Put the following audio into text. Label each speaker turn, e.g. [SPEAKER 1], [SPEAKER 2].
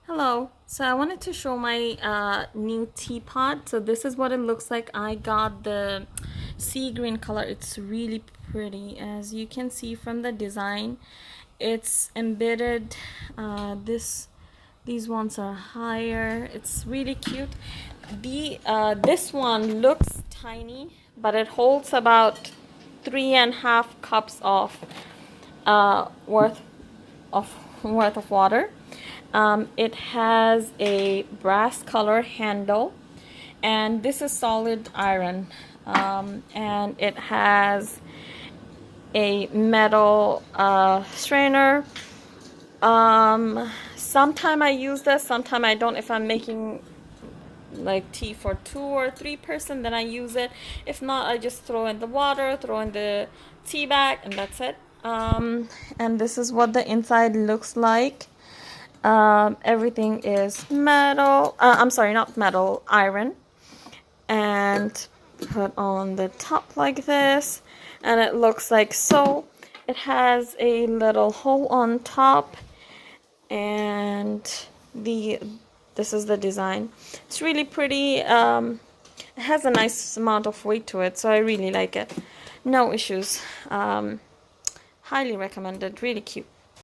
[SPEAKER 1] Hello, so I wanted to show my new teapot. So this is what it looks like. I got the sea green color. It's really pretty, as you can see from the design. It's embedded. These ones are higher. It's really cute. This one looks tiny, but it holds about 3.5 cups of worth of water. It has a brass color handle, and this is solid iron, and it has a metal strainer. Sometime I use this, sometime I don't. If I'm making like tea for 2 or 3 person, then I use it. If not, I just throw in the water, throw in the tea bag, and that's it. And this is what the inside looks like. Everything is metal. I'm sorry, not metal, iron. And put on the top like this, and it looks like so. It has a little hole on top, and this is the design. It's really pretty. It has a nice amount of weight to it, so I really like it. No issues. Highly recommended. Really cute.